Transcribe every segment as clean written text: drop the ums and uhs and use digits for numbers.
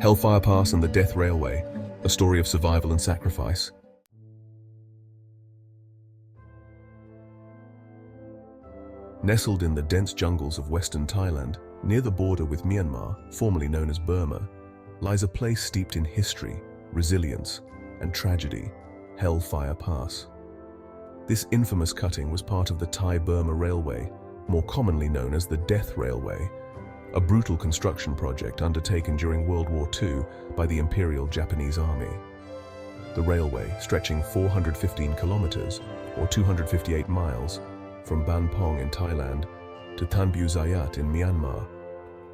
Hellfire Pass and the Death Railway, a story of survival and sacrifice. Nestled in the dense jungles of western Thailand, near the border with Myanmar, formerly known as Burma, lies a place steeped in history, resilience, and tragedy, Hellfire Pass. This infamous cutting was part of the Thai-Burma Railway, more commonly known as the Death Railway, a brutal construction project undertaken during World War II by the Imperial Japanese Army. The railway, stretching 415 kilometers, or 258 miles, from Ban Pong in Thailand to Thanbu Zayat in Myanmar,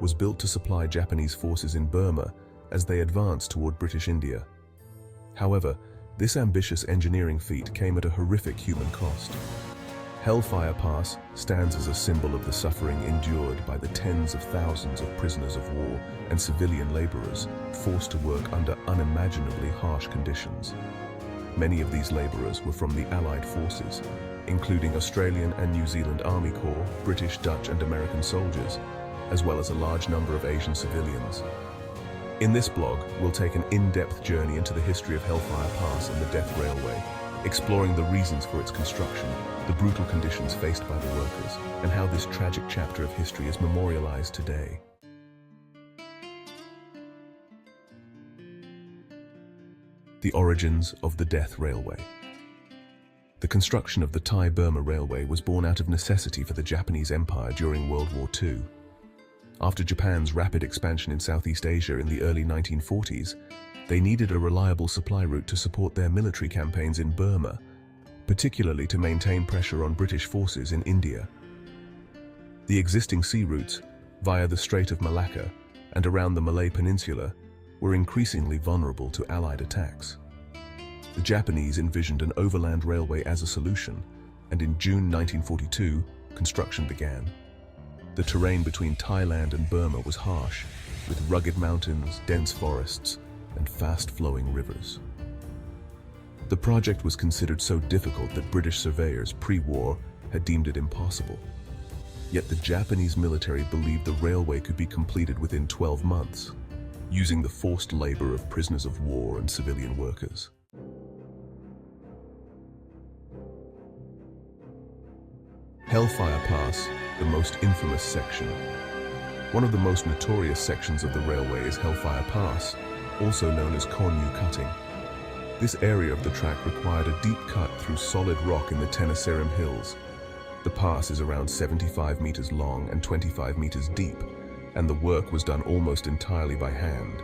was built to supply Japanese forces in Burma as they advanced toward British India. However, this ambitious engineering feat came at a horrific human cost. Hellfire Pass stands as a symbol of the suffering endured by the tens of thousands of prisoners of war and civilian laborers forced to work under unimaginably harsh conditions. Many of these laborers were from the Allied forces, including Australian and New Zealand Army Corps, British, Dutch and American soldiers, as well as a large number of Asian civilians. In this blog, we'll take an in-depth journey into the history of Hellfire Pass and the Death Railway, exploring the reasons for its construction, the brutal conditions faced by the workers, and how this tragic chapter of history is memorialized today. The origins of the Death Railway. The construction of the Thai-Burma Railway was born out of necessity for the Japanese Empire during World War II. After Japan's rapid expansion in Southeast Asia in the early 1940s, they needed a reliable supply route to support their military campaigns in Burma, particularly to maintain pressure on British forces in India. The existing sea routes, via the Strait of Malacca and around the Malay Peninsula, were increasingly vulnerable to Allied attacks. The Japanese envisioned an overland railway as a solution, and in June 1942, construction began. The terrain between Thailand and Burma was harsh, with rugged mountains, dense forests, and fast-flowing rivers. The project was considered so difficult that British surveyors pre-war had deemed it impossible. Yet the Japanese military believed the railway could be completed within 12 months, using the forced labor of prisoners of war and civilian workers. Hellfire Pass, the most infamous section. One of the most notorious sections of the railway is Hellfire Pass, also known as Konyu Cutting. This area of the track required a deep cut through solid rock in the Tenasserim Hills. The pass is around 75 meters long and 25 meters deep, and the work was done almost entirely by hand.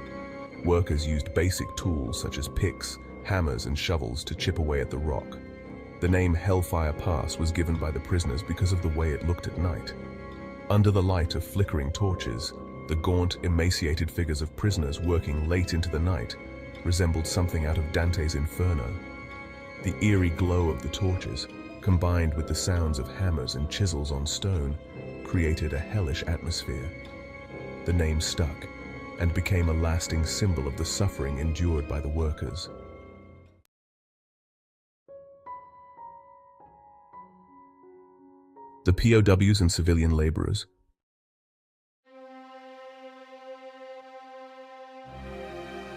Workers used basic tools such as picks, hammers and shovels to chip away at the rock. The name Hellfire Pass was given by the prisoners because of the way it looked at night. Under the light of flickering torches, the gaunt, emaciated figures of prisoners working late into the night resembled something out of Dante's Inferno. The eerie glow of the torches, combined with the sounds of hammers and chisels on stone, created a hellish atmosphere. The name stuck and became a lasting symbol of the suffering endured by the workers. The POWs and civilian laborers.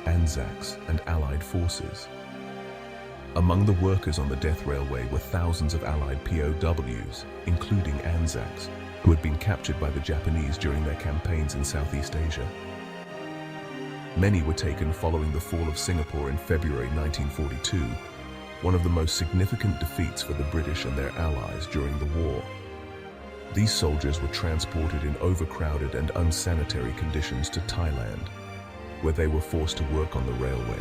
Anzacs and Allied forces. Among the workers on the Death Railway were thousands of Allied POWs, including Anzacs, who had been captured by the Japanese during their campaigns in Southeast Asia. Many were taken following the fall of Singapore in February 1942, one of the most significant defeats for the British and their allies during the war. These soldiers were transported in overcrowded and unsanitary conditions to Thailand, where they were forced to work on the railway.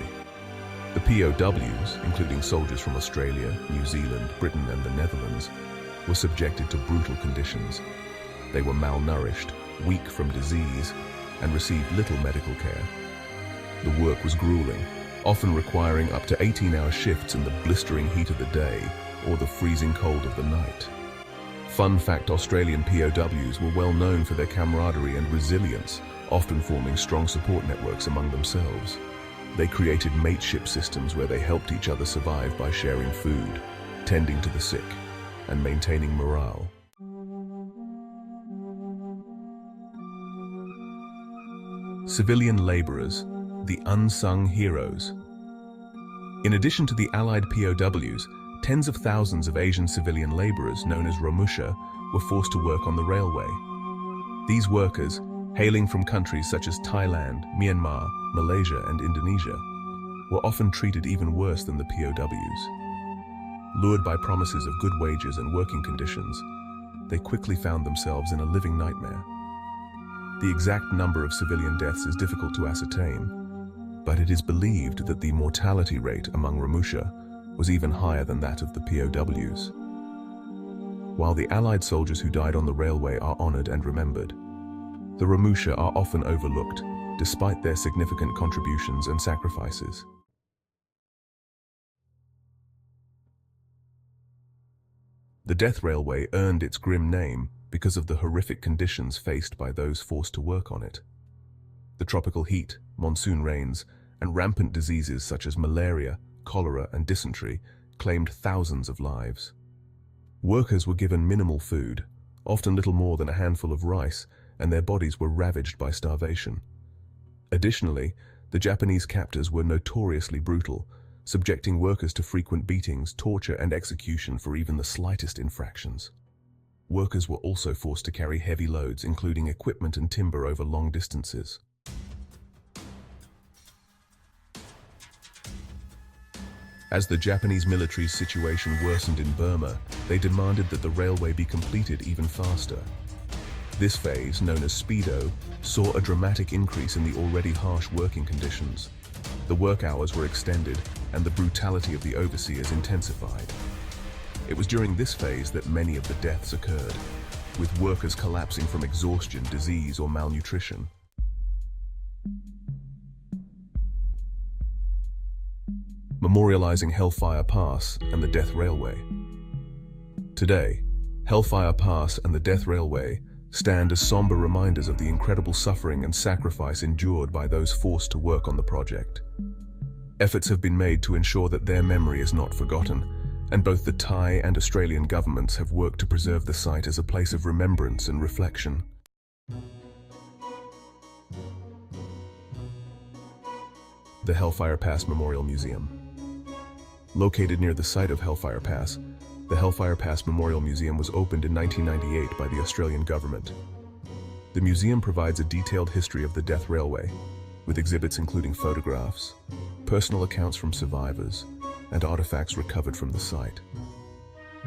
The POWs, including soldiers from Australia, New Zealand, Britain and the Netherlands, were subjected to brutal conditions. They were malnourished, weak from disease, and received little medical care. The work was grueling, often requiring up to 18-hour shifts in the blistering heat of the day or the freezing cold of the night. Fun fact: Australian POWs were well known for their camaraderie and resilience, often forming strong support networks among themselves. They created mateship systems where they helped each other survive by sharing food, tending to the sick, and maintaining morale. Civilian laborers, the Unsung Heroes. In addition to the Allied POWs, tens of thousands of Asian civilian laborers known as Romusha were forced to work on the railway. These workers, hailing from countries such as Thailand, Myanmar, Malaysia, and Indonesia, were often treated even worse than the POWs. Lured by promises of good wages and working conditions, they quickly found themselves in a living nightmare. The exact number of civilian deaths is difficult to ascertain, but it is believed that the mortality rate among Romusha was even higher than that of the POWs. While the Allied soldiers who died on the railway are honored and remembered, the Romusha are often overlooked, despite their significant contributions and sacrifices. The Death Railway earned its grim name because of the horrific conditions faced by those forced to work on it. The tropical heat, monsoon rains, and rampant diseases such as malaria, cholera, and dysentery claimed thousands of lives. Workers were given minimal food, often little more than a handful of rice, and their bodies were ravaged by starvation. Additionally, the Japanese captors were notoriously brutal, subjecting workers to frequent beatings, torture, and execution for even the slightest infractions. Workers were also forced to carry heavy loads, including equipment and timber, over long distances. As the Japanese military's situation worsened in Burma, they demanded that the railway be completed even faster. This phase, known as Speedo, saw a dramatic increase in the already harsh working conditions. The work hours were extended, and the brutality of the overseers intensified. It was during this phase that many of the deaths occurred, with workers collapsing from exhaustion, disease, or malnutrition. Memorializing Hellfire Pass and the Death Railway. Today, Hellfire Pass and the Death Railway stand as somber reminders of the incredible suffering and sacrifice endured by those forced to work on the project. Efforts have been made to ensure that their memory is not forgotten, and both the Thai and Australian governments have worked to preserve the site as a place of remembrance and reflection. The Hellfire Pass Memorial Museum. Located near the site of Hellfire Pass, the Hellfire Pass Memorial Museum was opened in 1998 by the Australian government. The museum provides a detailed history of the Death Railway, with exhibits including photographs, personal accounts from survivors, and artifacts recovered from the site.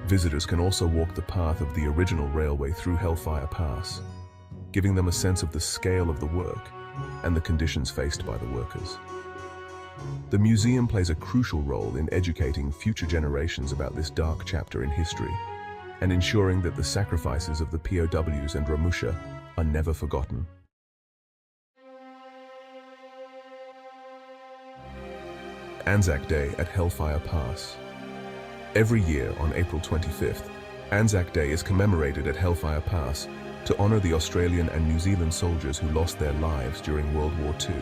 Visitors can also walk the path of the original railway through Hellfire Pass, giving them a sense of the scale of the work and the conditions faced by the workers. The museum plays a crucial role in educating future generations about this dark chapter in history and ensuring that the sacrifices of the POWs and Romusha are never forgotten. Anzac Day at Hellfire Pass. Every year on April 25th, Anzac Day is commemorated at Hellfire Pass to honor the Australian and New Zealand soldiers who lost their lives during World War II.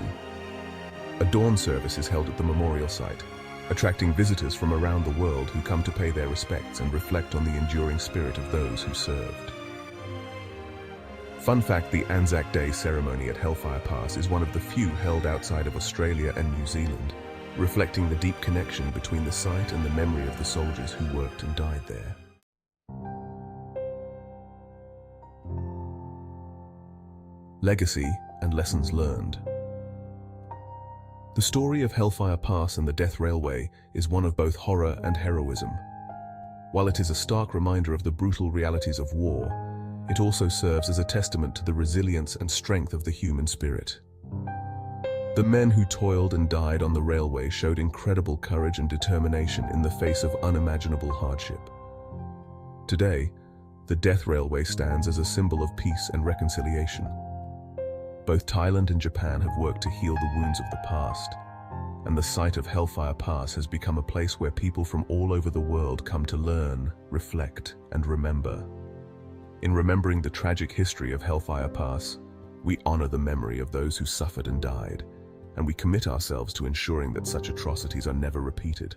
A dawn service is held at the memorial site, attracting visitors from around the world who come to pay their respects and reflect on the enduring spirit of those who served. Fun fact: the Anzac Day ceremony at Hellfire Pass is one of the few held outside of Australia and New Zealand, reflecting the deep connection between the site and the memory of the soldiers who worked and died there. Legacy and lessons learned. The story of Hellfire Pass and the Death Railway is one of both horror and heroism. While it is a stark reminder of the brutal realities of war, it also serves as a testament to the resilience and strength of the human spirit. The men who toiled and died on the railway showed incredible courage and determination in the face of unimaginable hardship. Today, the Death Railway stands as a symbol of peace and reconciliation. Both Thailand and Japan have worked to heal the wounds of the past, and the site of Hellfire Pass has become a place where people from all over the world come to learn, reflect, and remember. In remembering the tragic history of Hellfire Pass, we honor the memory of those who suffered and died, and we commit ourselves to ensuring that such atrocities are never repeated.